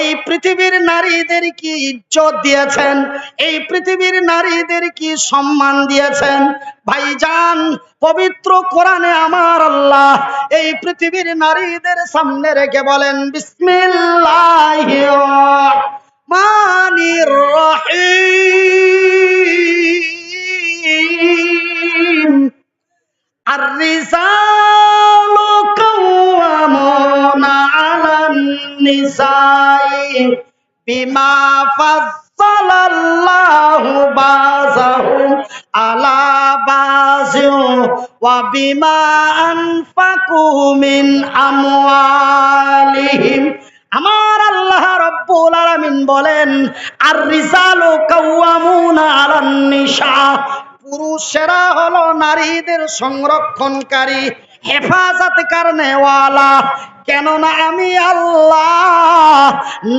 এই পৃথিবীর নারীদের কি ইজ্জত দিয়েছেন, এই পৃথিবীর নারীদের কি সম্মান দিয়েছেন। ভাইজান, পবিত্র কোরআনে আমার আল্লাহ এই পৃথিবীর নারীদের সামনে রেখে বলেন, বিসমিল্লাহির রহমানির রহিম, আর-রিজালু কাওয়ামুনা আলান নিসাই বিমা ফাজ্জালাল্লাহু বাযাহুম আলা বাযিন ওয়া বিমা আনফাকু মিন আমওয়ালিহিম। আমার আল্লাহ রাব্বুল আলামিন বলেন, আর-রিজালু কাওয়ামুনা আলান নিসা, পুরুষেরা হলো নারীদের সংরক্ষণকারী, হেফাজত করনেওয়ালা। কেননা আমি আল্লাহ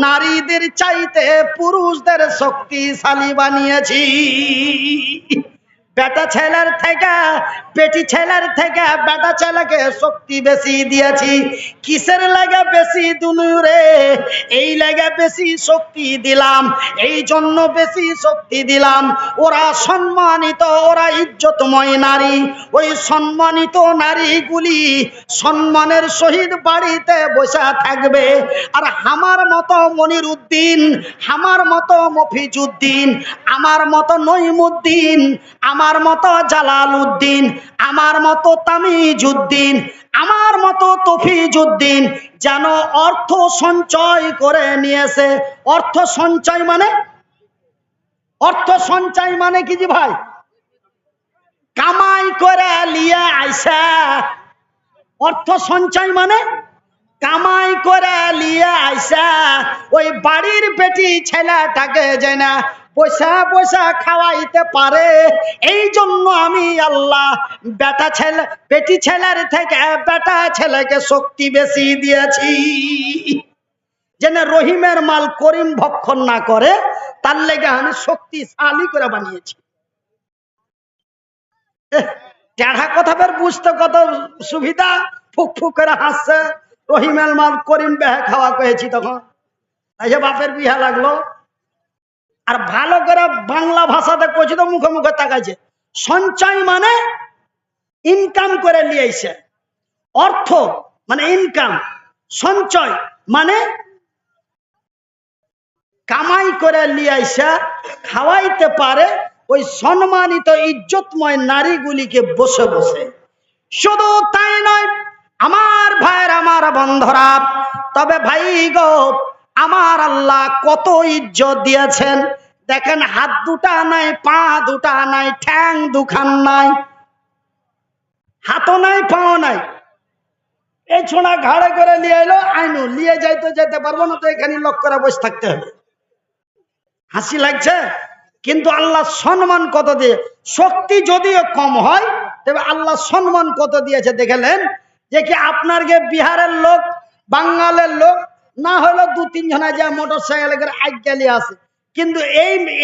নারীদের চাইতে পুরুষদের শক্তিশালী বানিয়েছি। বেটা ছেলের থেকে, বেটি ছেলের থেকে বেটা ছেলেকে শক্তি বেশি দিয়েছি। কিসের লাগে বেশি দুনুরে? এই লাগে বেশি শক্তি দিলাম, এই জন্য বেশি শক্তি দিলাম। ওরা সম্মানিত, ওরা ইজ্জতময় নারী। ওই সম্মানিত নারীগুলি সম্মানের সহিত বাড়িতে বসে থাকবে। আর আমার মতো মনির উদ্দিন, আমার মতো মফিজউদ্দিন, আমার মতো নঈমউদ্দিন, আমার মতো জালাল উদ্দিন, আমার মতো তামিজউদ্দিন, আমার মতো তফিজউদ্দিন যেন অর্থ সঞ্চয় করে নিয়েছে। অর্থ সঞ্চয় মানে, অর্থ সঞ্চয় মানে কি জি ভাই? কামাই করে লিয়ে আইসা। অর্থ সঞ্চয় মানে কামাই করে লিয়ে আইসা ওই বাড়ির বেটি ছেলেটাকে যেন পয়সা পয়সা খাওয়াইতে পারে। এই জন্য আমি আল্লাহ বেটা ছেলে, বেটি ছেলের থেকে বেটা ছেলেকে শক্তি বেশি দিয়েছি, যেন রহিমের মাল করিম ভক্ষণ না করে। তার লেগে আমি শক্তিশালী করে বানিয়েছি। টেढ़া কথা বের বুঝতে কত সুবিধা। ফুক ফুক করে হাসছে, রহিমের মাল করিম বেহে খাওয়া কয়েছি তখন। এই যে বাপের বিহা লাগলো। আর ভালো করে বাংলা ভাষাতে কইছি তো মুখে মুখে তাকাইছে। সঞ্চয় মানে ইনকাম করে লিয়েছে। অর্থ মানে ইনকাম, সঞ্চয় মানে কামাই করে লিয়াইসা খাওয়াইতে পারে ওই সম্মানিত ইজ্জতময় নারীগুলিকে বসে বসে। শুধু তাই নয় আমার ভাইয়ের, আমার বন্ধুরা, তবে ভাই গো, আমার আল্লাহ কত ইজ্জত দিয়েছেন দেখেন। হাত দুটা নাই, পা দুটা নাই, ঠ্যাং দুখান নাই, হাতও নাই, পাও নাই। এই ছোঁড়া ঘাড়ে করে নিয়ে এলো, আইনু নিয়ে যাইতে যেতে পারবো না, তো এখানে লক করে বসে থাকতে হবে। হাসি লাগছে, কিন্তু আল্লাহ সম্মান কত দিয়ে। শক্তি যদিও কম হয়, তবে আল্লাহ সম্মান কত দিয়েছে দেখলেন। যে কি আপনার গে বিহারের লোক, বাঙ্গালের লোক না হলো দু তিন জনা যা মোটর সাইকেল করে আজ্ঞালি আসে, কিন্তু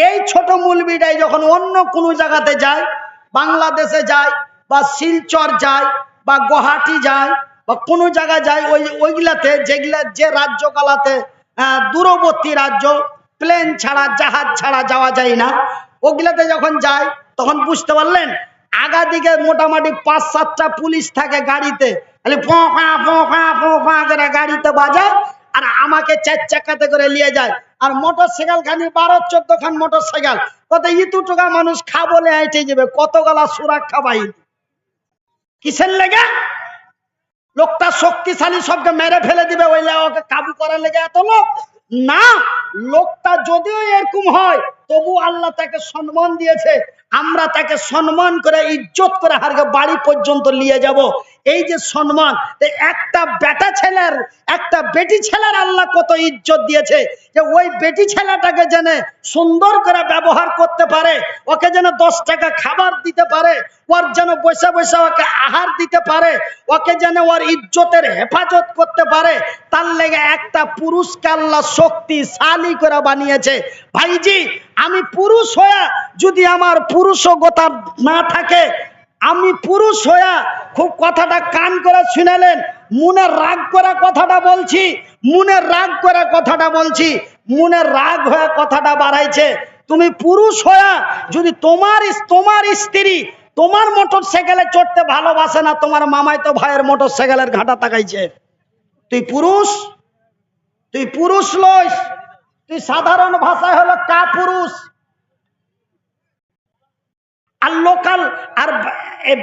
এই ছোট মুলবিটাই যখন অন্য কোনো জায়গাতে যায়, বাংলাদেশে যায় বা শিলচর যায় বা গুয়াহাটি যায় বা কোনো জায়গায় যায়, ওইগুলাতে যেগুলা যে রাজ্যগুলাতে দূরবর্তী রাজ্য, প্লেন ছাড়া জাহাজ ছাড়া যাওয়া যায় না, ওগুলাতে যখন যায় তখন বুঝতে পারলেন আগা দিকে মোটামুটি ৫-৭টা পুলিশ থাকে গাড়িতে, করে গাড়িতে বাজায় আর আমাকে 4 চাকাতে করে নিয়ে যায়। আর মোটর সাইকেল খানি 12-14 খান মোটর সাইকেল, কত ইতুটুকা মানুষ খাবলে আইটে যাবে, কত গলা সুরক্ষা বাহিনী। কিসের লেগে? লোকটা শক্তিশালী, সবকে মেরে ফেলে দিবে, ওই ওকে কাবু করার লেগে এত লোক না। লোকটা যদিও এরকম হয় তবু আল্লাহ তাকে সম্মান দিয়েছে। আমরা তাকে সম্মান করে ইজ্জত করে হারকে বাড়ি পর্যন্ত নিয়ে যাব। এই যে সম্মান, একটা বেটা ছেলের, একটা বেটি ছেলের আল্লাহ কত ইজ্জত দিয়েছে, যে ওই বেটি ছেলেটাকে যেন সুন্দর করে ব্যবহার করতে পারে, ওকে যেন 10 টাকা খাবার দিতে পারে, ওর যেন বসে বসে ওকে আহার দিতে পারে, ওকে যেন ওর ইজ্জতের হেফাজত করতে পারে। তার লেগে একটা পুরুষকে আল্লাহ শক্তিশালী করে বানিয়েছে। ভাইজি, আমি পুরুষ হয়ে যদি আমার পুরুষগতা না থাকে, আমি পুরুষ হয়ে, খুব কথাটা কান করে শুনেলেন, মনে রাগ করে কথাটা বলছি, মনে রাগ করে কথাটা বলছি, মনে রাগ হয়ে কথাটা বাড়াইছে। তুমি পুরুষ হয়ে যদি তোমার স্ত্রী তোমার মোটর সাইকেলে চড়তে ভালোবাসে না, তোমার মামাই তো ভাইয়ের মোটর সাইকেলের ঘাটা তাকাইছে, তুই পুরুষ? তুই পুরুষ লইস, তুই সাধারণ ভাষায় হলো কা পুরুষ। আর লোকাল আর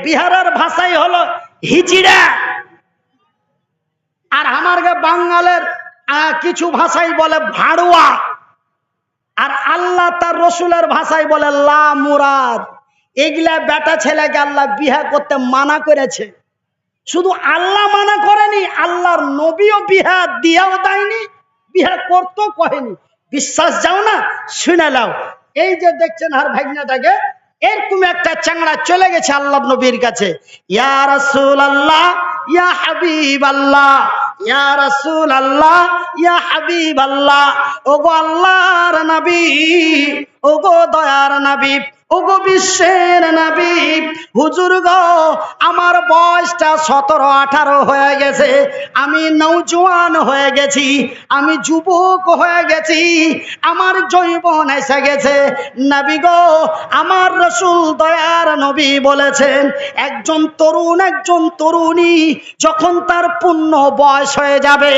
বিহারের ভাষায় হলো হিজিড়া। আর আমার বাঙালের কিছু ভাষাই বলে ভাড়ুয়া। আর আল্লাহ তার রসুলের ভাষায় বলে লা মুরাদ। এগুলা বেটা ছেলেকে আল্লাহ বিহা করতে মানা করেছে। শুধু আল্লাহ মানা করেনি, আল্লাহর নবীও বিহা দিয়াও দেয়নি, বিহা করতেও কহেনি। বিশ্বাস যাও না, শুনে নাও। এই যে দেখছেন আর ভাগনাটাকে, এরকম একটা চাংড়া চলে গেছে আল্লাহ নবীর কাছে, ইয়া রাসূলুল্লাহ ইয়া হাবিবাল্লাহ, ইয়া রাসূলুল্লাহ ইয়া হাবিবাল্লাহ। ওগো আল্লাহর নবী, ওগো দয়ার নবী, ওগো বিশ্বের নবী, হুজুর গো আমার বয়সটা 17-18 হয়ে গেছে, আমি নওজোয়ান হয়ে গেছি, আমি যুবক হয়ে গেছি, আমার যৌবন এসে গেছে। নবী গো আমার রাসূল দয়ার নবী বলেছেন, একজন তরুণ একজন তরুণী যখন তার পূর্ণ বয়স হয়ে যাবে,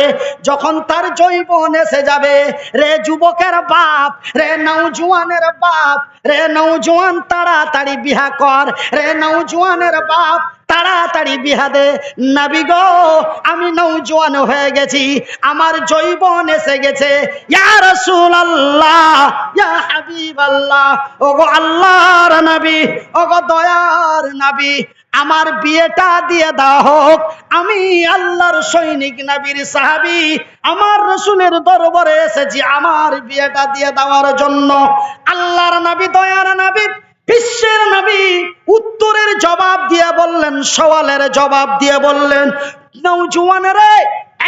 যখন তার যৌবন এসে যাবে, রে যুবকের বাপ, রে নওজোয়ানের বাপ, রে নওজোয়ান তাড়াতাড়ি বিহা কর, রে নওজোয়ানের বাপ তাড়াতাড়ি বিহা দে। নবী গো আমি নওজোয়ান হয়ে গেছি, আমার যৌবন এসে গেছে, ইয়া রাসূলুল্লাহ ইয়া হাবিবাল্লাহ, ওগো আল্লাহর নবী, ওগো দয়ার নবী, আমার বিয়েটা দিয়ে দাও হোক। আমি আল্লাহর সৈনিক, নবীর সাহাবী, আমার রাসূলের দরবারে এসেছি আমার বিয়েটা দিয়ে দেওয়ার জন্য। আল্লাহর নবী, দয়ার নবী, বিশ্বের নবী উত্তরের জবাব দিয়ে বললেন, সওয়ালের জবাব দিয়ে বললেন, নওজোয়ানেরা,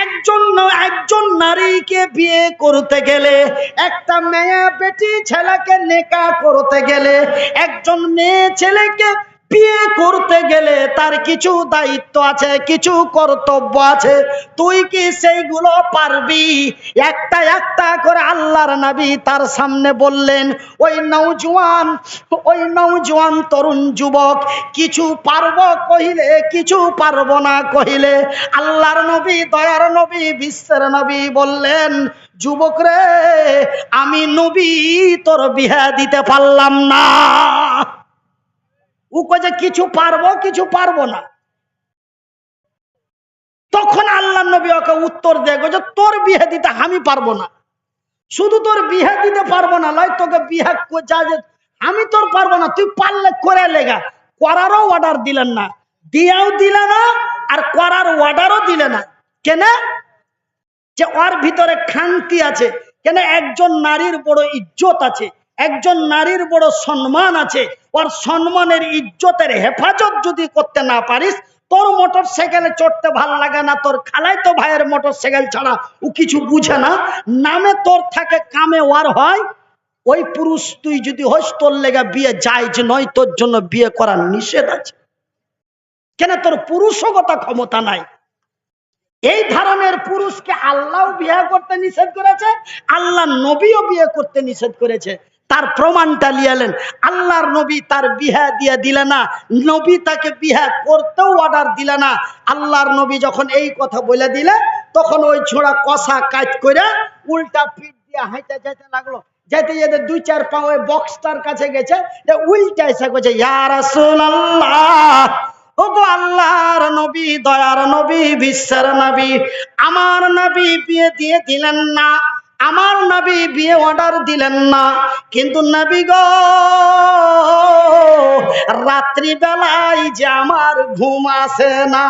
একজন নারীকে বিয়ে করতে গেলে, একটা মেয়ে বেটি ছেলেকে নেকাহ করতে গেলে, একজন মেয়ে ছেলেকে বিয়ে করতে গেলে তার কিছু দায়িত্ব আছে, কিছু কর্তব্য আছে। তুই কি সেইগুলো পারবি? একটা একটা করে আল্লাহর নবী তার সামনে বললেন। ওই নওজোয়ান তরুণ যুবক কিছু পারবো কহিলে, কিছু পারবো না কহিলে, আল্লাহর নবী, দয়ার নবী, বিশ্বের নবী বললেন, যুবক রে, আমি নবী তোর বিয়ে দিতে পারলাম না। ও কয়ে কিছু পারবো, কিছু পারবো না। তখন আল্লাহ নবী ওকে উত্তর দেয়, যে তোর বিয়ে দিতে আমি পারবো না। শুধু তোর বিয়ে দিতে পারবো না লয়, তোকে বিয়ে আমি তোর পারবো না, তুই পারলে করে লেগা। করারও অর্ডার দিলেন না, দিয়াও দিলে না, আর করার অর্ডারও দিলে না। কেন? যে ওর ভিতরে খান্তি আছে। কেন? একজন নারীর বড় ইজ্জত আছে, একজন নারীর বড় সম্মান আছে। ওর সম্মানের ইজ্জতের হেফাজত যদি করতে না পারিস, তোর মোটর সাইকেলে চড়তে ভালো লাগে না, তোর খালাই তো ভাইয়ের মোটর সাইকেল ছাড়া ও কিছু বুঝে না, নামে তোর থাকে কামে ওয়ার হয়। ওই পুরুষ তুই যদি হস, তোর লেগে বিয়ে জায়েজ নয়, তোর জন্য বিয়ে করার নিষেধ আছে। কেন? তোর পুরুষগত ক্ষমতা নাই। এই ধরনের পুরুষকে আল্লাহ বিয়ে করতে নিষেধ করেছে, আল্লাহ নবীও বিয়ে করতে নিষেধ করেছে। তার প্রমাণটা লিয়ালেন, আল্লাহর নবী তার বিয়ে দিয়ে দিলে না, নবী তাকে বিয়ে করতেও অর্ডার দিলে না। আল্লাহর নবী যখন এই কথা বলে দিলে, তখন ওই ছোড়া কষা কাজ করে উল্টা পিঠ দিয়ে হাইতে যেতে লাগলো। যেতে যেতে 2-4 পা ওই বক্সটার কাছে গেছে, উল্টা এসে গেছে, ইয়া রাসূলুল্লাহ, ওগো আল্লাহর নবী, দয়ার নবী, বিশ্বের নবী, আমার নবী বিয়ে দিয়ে দিলেন না, আমার নবী বিয়ে অর্ডার দিলেন না, কিন্তু নবী গো রাত্রি বেলায় যে আমার ঘুম আসে না,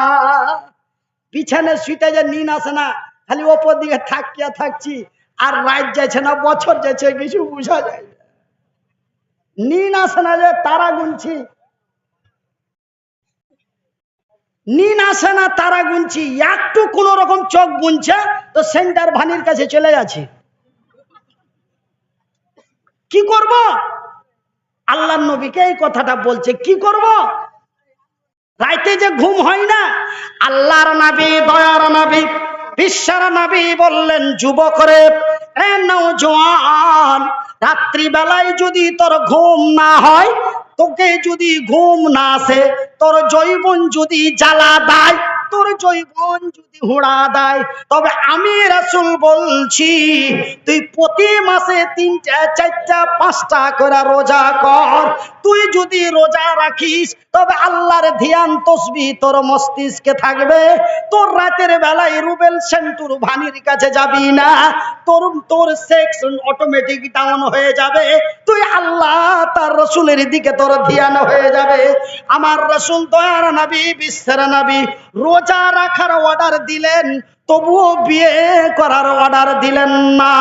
বিছানে শুইতে যে নিন আসে না, খালি ওপর দিকে থাকিয়া থাকছি, আর রাত যাচ্ছে না, বছর যাচ্ছে, কিছু বুঝা যায় না। নিন আসে না, যে তারা গুনছি, নিন আসে না, তারা গুনছি, একটু কোন রকম চোখ বুনছে তো সেন্টার ভানির কাছে চলে যাচ্ছে। কি করব? আল্লাহর নবীকে এই কথাটা বলছে, কি করব? রাইতে যে ঘুম হয় না, আল্লাহর নবী, দয়ার নবী, বিশ্বের নবী বললেন, যুবকরে, এ নওজোয়ান, রাত্রি বেলায় যদি তোর ঘুম না হয়, তোকে যদি ঘুম না আসে, তোর জৈবন যদি জ্বালা দেয়, তোর জৈবন যদি হুড়া দেয়, তবে আমি রাসূল বলছি, তুই প্রতি মাসে 3টা 4টা 5টা করে রোজা কর। তুই যদি রোজা রাখিস, তবে আল্লাহর ধ্যান তসবিহ তোর মস্তিষ্কে থাকবে। তোর রাতের বেলায় রুবেল সেন্টুর ভানির কাছে যাবি না, তোর সেক্স অটোমেটিক ডাউন হয়ে যাবে। তুই আল্লাহ তার রাসূলের দিকে তোর ধ্যান হয়ে যাবে। আমার রাসূল, দয়ার নবী, বিশ্বের নবী, রোজা রাখার অর্ডার দিলেন, তবুও বিয়ে করার অর্ডার দিলেন না।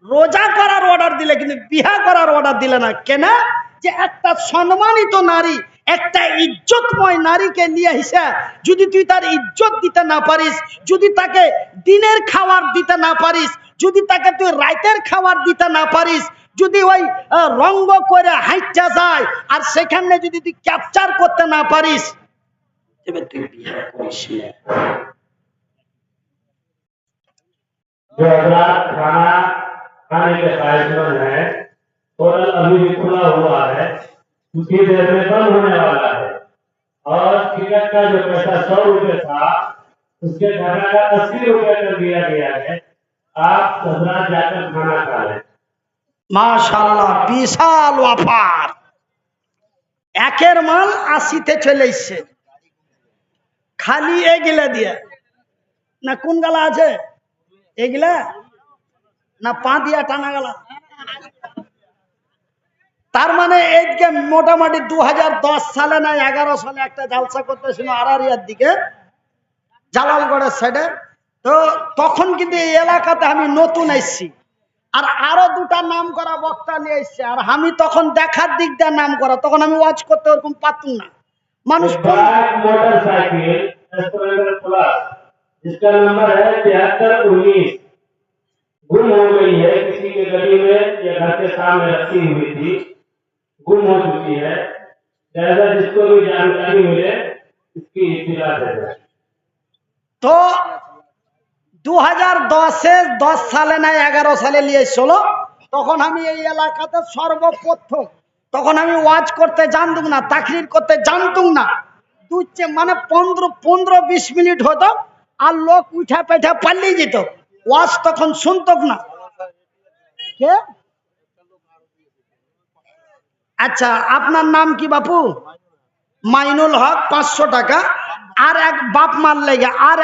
রোজা করার অর্ডার দিলে, কিন্তু বিয়ে করার অর্ডার দিলে না। কেন? যে একটা সম্মানিত নারী, একটা ইজ্জতময় নারীকে নিয়ে এসে যদি তুই তার ইজ্জত দিতে না পারিস, যদি তাকে দিনের খাবার দিতে না পারিস, যদি তাকে তুই রাতের খাবার দিতে না পারিস, যদি ওই রঙ্গ করে হাইটা যায় আর সেখানে যদি তুই ক্যাপচার করতে না পারিস, তবে তুই বিয়ে করিস না। जो हजरात खाना खाने के ख्वाहिशमंद है और अभी भी खुला हुआ है, कुछ ही देर में बंद होने वाला है, और टिकट का जो पैसा 100 रुपये था, उसके घटाकर 80 रुपये कर दिया गया है। आप हजरात जाकर खाना खा लें। মাশাআল্লাহ, বিশাল অফার। একের মাল 80-তে চলে এসছে, খালি এগুলা দিয়ে না। কোন গালা আছে এগুলা না, পা দিয়া টানা গালা। তার মানে এইদিকে মোটামুটি 2010 সালে না 11 সালে একটা জালসা করতেছিল আরারিয়ার দিকে, জালালগড়ের সাইডে। তো তখন কিন্তু এই এলাকাতে আমি নতুন এসেছি, আর আরো 2টা নাম করা বক্তা নিয়ে এসছে। আর আমি তখন দেখার দিক দিয়ে নাম করা, তখন আমি ওয়াজ করতে ওরকম পারতাম না। মানুষ मोटरसाइकिल स्प्लेंडर प्लस, जिसका नंबर है 7319, गुम हो गई है, किसी के गली में या घर के सामने रखी हुई थी, गुम हो चुकी है। जैसा जिसको भी जानकारी मिले इसकी इत्तला दे। তো 2010 সালে না 11 সালে নিয়ে এসেছিল, তখন আমি এই এলাকাতে সর্বপ্রথম, তখন আমি ওয়াজ করতে জানতুম না, তাকরির করতে জানতুম না। মানে 15-20 মিনিট হতো আর লোক উঠা পেঠা পালিয়ে যেত, ওয়াজ তখন শুনতো না। কে? আচ্ছা, আপনার নাম কি বাপু? মাইনুল হক, 500 টাকা। আর এক বাপ মার লেগে আর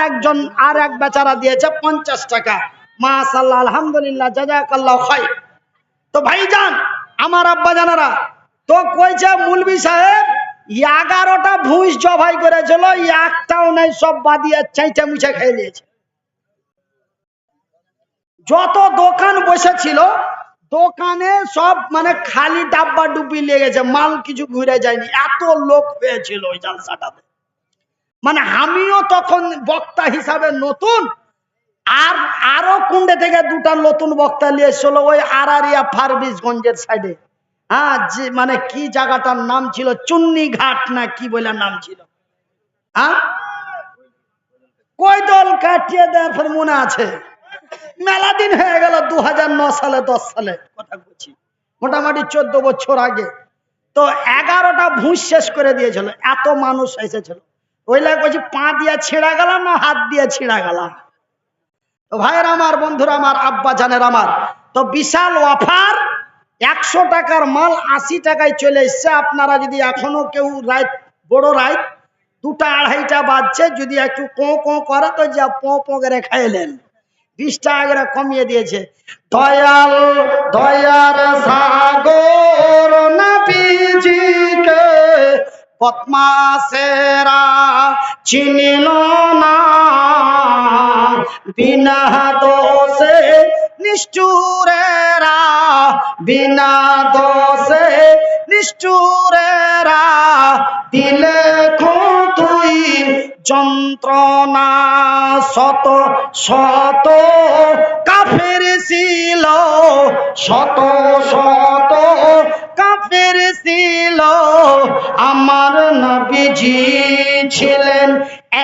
এক বেচারা দিয়েছে 50 টাকা। মাশাআল্লাহ, আলহামদুলিল্লাহ, জাযাকাল্লাহু খাইর। তো ভাইজান, আমার আব্বা জানারা, তো কইছে মুলবি সাহেব 11টা ভুঁইস জবাই করেছিল, একটাও নাই, সব বাদিয়ে চাইটা মুছে খেয়ে নিয়েছে। যত দোকান বসেছিল, দোকানে সব মানে খালি ডাব্বা ডুবি লেগেছে, মাল কিছু ঘুরে যায়নি, এত লোক হয়েছিল ওই জালসাটাতে। মানে আমিও তখন বক্তা হিসাবে নতুন, আর আরো কুন্ডে থেকে 2টা নতুন বক্তা নিয়ে এসেছিল ওই আরারিয়া ফারবিসগঞ্জের সাইডে। হ্যাঁ, যে মানে কি জায়গাটার নাম ছিল, চুন্নি ঘাট না কি বলে নাম ছিল। হ্যাঁ, কই দল কাটিয়ে দেওয়ার পর মনে আছে, মেলা দিন হয়ে গেল, 2009 সালে 10 সালে কথা বলছি, মোটামুটি 14 বছর আগে। তো 11টা ভুঁস শেষ করে দিয়েছিল, এত মানুষ এসেছিল। ওই লাগে বলছি, পা দিয়ে ছিঁড়া গেল না হাত দিয়ে ছিঁড়া গেল। তো ভাইয়ের আমার, বন্ধুরা আমার, আব্বা জানের আমার, তো বিশাল অফার, 100 টাকার মাল 80 টাকায় চলে এসছে। আপনারা যদি এখনো কেউ রাত, বড় রাত 2টা 2:30টা বাজছে, যদি একটু কোঁ কোঁ করে তো যা পো করে খাইলেন, 20 টাকা করে কমিয়ে দিয়েছে। দয়াল দয়ার সাগর নবীজিকে বদমাশেরা চিনিল না, বিনা দোষে নিষ্ঠুরেরা, বিনা দোষে নিষ্ঠুরেরা দিলে তুই যন্ত্রণা। শত শত কাফের ছিল, শত শত কাফের মুসাফির ছিল আমার নবীজি ছিলেন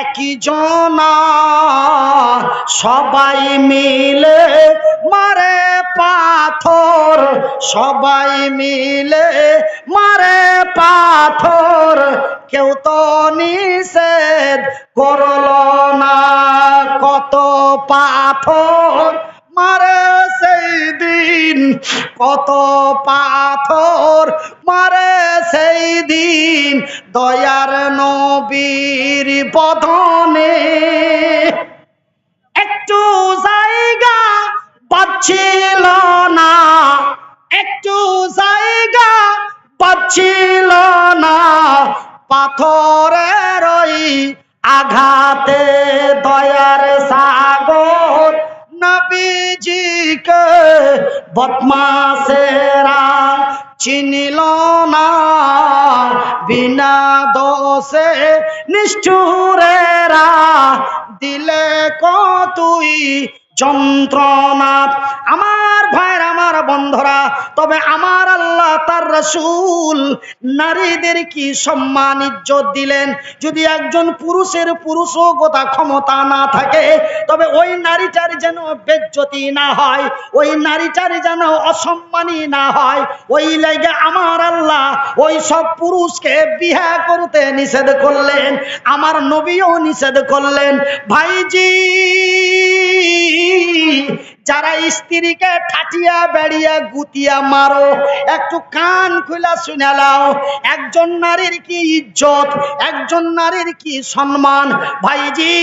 একই জনা, সবাই মিলে মারে পাথর, সবাই মিলে মারে পাথর, কেউ তো নিষেধ করলো না। কত পাথর মারে সেই দিন, কত পাথর মারে সেই দিন, দয়ার নবীর বদনে একটু জায়গা পাচ্ছিল না, একটু জায়গা পাচ্ছিল না, পাথরের ওই আঘাতে দয়ার সাগর নবীজিকে বদমাশেরা চিনিল না, বিনা দোষে নিষ্ঠুরেরা দিলে কতই যন্ত্রণা। আমার ভাইরা, আমার বন্ধুরা, তবে আমার আল্লাহ তার রাসূল নারীদের কি সম্মান ইজ্জত দিলেন। যদি একজন পুরুষের পুরুষগতা ক্ষমতা না থাকে, তবে ওই নারীটার যেন বেজ্জতি না হয়, ওই নারীটার যেন অসম্মানী না হয়। ওই লাগে আমার আল্লাহ ওই সব পুরুষকে বিয়ে করতে নিষেধ করলেন, আমার নবীও নিষেধ করলেন। ভাইজি, যারা স্ত্রীকে ঠাটিয়া বেড়িয়া গুতিয়া মারো, একটু কান খুলা শুনে নাও। একজন নারীর কি ইজ্জত, একজন নারীর কি সম্মান। ভাইজি,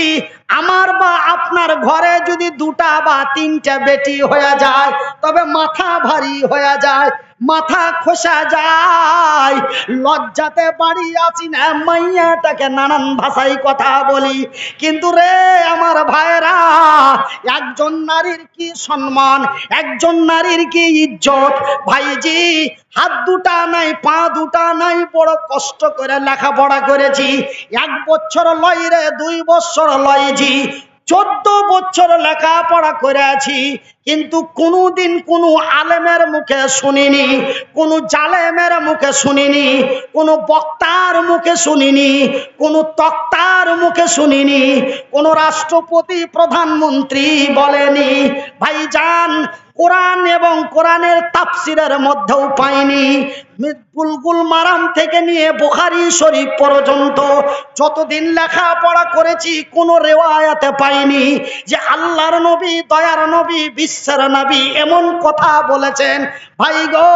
আমার বা আপনার ঘরে যদি দুটা বা তিনটা বেটি হয়ে যায়, তবে মাথা ভারী হয়ে যায়, মাথা খোসা যায়। লজ্জাতে বাড়ি আছি না, মাইয়াটাকে নানান ভাষায় কথা বলি। কিন্তু রে আমার ভাইরা, একজন নারীর কি সম্মান, একজন নারীর কি ইজ্জত। ভাইজি, হাত দুটা নাই, পা দুটা নাই, বড় কষ্ট করে লেখাপড়া করেছি। 1 বছর লয় রে, 2 বছর লয় জি, 14 বছর লেখাপড়া করেছি, কিন্তু কোনোদিন কোনো আলেমের মুখে শুনিনি, কোনো জালেমের মুখে শুনিনি, কোনো বক্তার মুখে শুনিনি, কোনো তক্তার মুখে শুনিনি, কোনো রাষ্ট্রপতি প্রধানমন্ত্রী বলেনি। ভাইজান, কোরআন এবং কোরআনের তাফসিরের মধ্যেও পাইনি। বুলবুল মারাম থেকে নিয়ে বুখারী শরীফ পর্যন্ত যতদিন লেখাপড়া করেছি, কোনো রেওয়ায়াতে পাইনি যে আল্লাহর নবী, দয়ার নবী, বিশ্বের নবী এমন কথা বলেছেন। ভাই গো,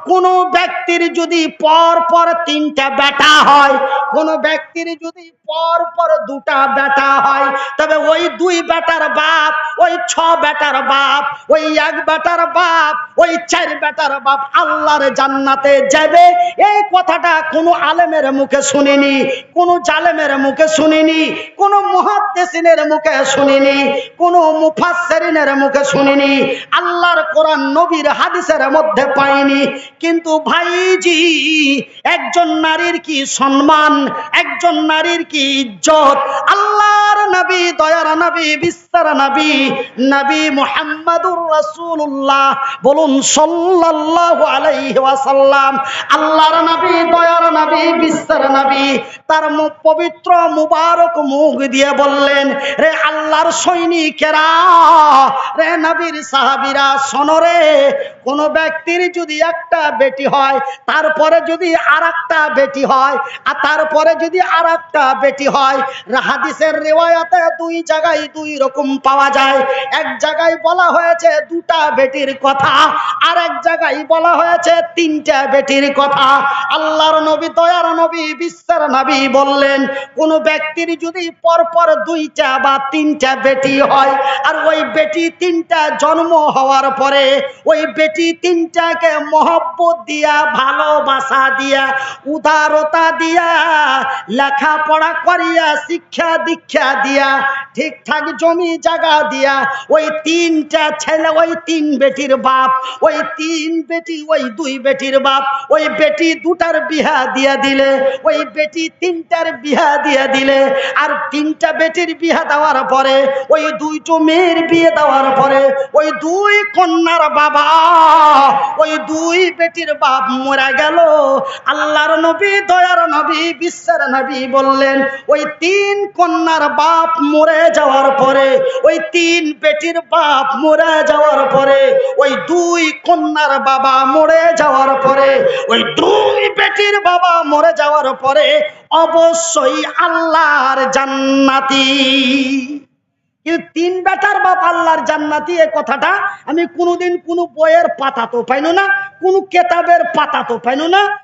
কোন ব্যক্তির যদি পর পর 3টা বেটা হয়, কোন ব্যক্তির যদি পর পর 2টা বেটা হয়, তবে ওই 2 বেটার বাপ, ওই 6 বেটার বাপ, ওই 1 বেটার বাপ, ওই 4 বেটার বাপ আল্লাহর জান্নাতে যাবে। এই কথাটা কোন আলেমের মুখে শুনিনি, কোন জালেমের মুখে শুনিনি, কোন মুহাদ্দিসিনের মুখে শুনিনি, কোন মুফাসসিরিনের মুখে শুনিনি, আল্লাহর কোরআন নবীর হাদিসের মধ্যে পাইনি। কিন্তু ভাইজি, একজন নারীর কি সম্মান, একজন নারীর কি ইজ্জত। আল্লাহর নবী, দয়ার নবী, বিশ্বের নবী, নবী মুহাম্মদুর রাসূলুল্লাহ, বলুন সাল্লাল্লাহু আলাইহি ওয়াসাল্লাম। আল্লাহর নবী, দয়ার নবী, বিশ্বের নবী তার পবিত্র মুবারক মুখ দিয়ে বললেন, রে আল্লাহর সৈনিকেরা, রে নবীর সাহাবীরা, শোনো রে, কোন ব্যক্তির যদি একটা বেটি হয়, তারপরে যদি আরেকটা বেটি হয়, আর তারপরে যদি আরেকটা বেটি হয়, হাদিসের রিওয়ায়াতে 2 জায়গায় 2 রকম পাওয়া যায়। এক জায়গায় বলা হয়েছে 2টা বেটির কথা, আর এক জায়গায় বলা হয়েছে 3টা বেটির কথা। আল্লাহর নবী, দয়ার নবী, বিশ্বের নবী বললেন, কোন ব্যক্তির যদি পরপর 2টা বা 3টা বেটি হয়, আর ওই বেটি 3টা জন্ম হওয়ার পরে ওই বেটি 3টাকে মহব্বত দিয়া, ভালোবাসা দিয়া, উদারতা দিয়া লেখাপড়া করিয়া শিক্ষা দীক্ষা দিয়া ঠিকঠাক জমি জায়গা দিয়া ওই তিনটা ছেলে ওই তিন বেটির বাপ ওই তিন বেটি ওই দুই বেটির বাপ ওই বেটি দুটার বিয়া দিয়া দিলে ওই বেটি তিনটার বিয়া দিয়া দিলে আর তিনটা বেটির বিয়া দেওয়ার পরে ওই দুইটো মেয়ের বিয়ে দেওয়ার পরে ওই দুই কন্যার বাবা ওই দুই বেটির বাপ মরা গেল। আল্লাহর নবী দয়ার নবী বিশ্বের নবী বললেন ওই তিন কন্যার বাপ মরে যাওয়ার পরে ওই তিন বেটির বাপ মরে যাওয়ার পরে ওই দুই কন্যার বাবা মরে যাওয়ার পরে ওই দুই বেটির বাবা মরে যাওয়ার পরে অবশ্যই আল্লাহর জান্নাতি। কিন্তু তিন বেটার বাপ আল্লাহর জান্নাতি এই কথাটা আমি কোনোদিন কোনো বইয়ের পাতা তো পাইনো না, কোনো কেতাবের পাতা তো পাইনো না।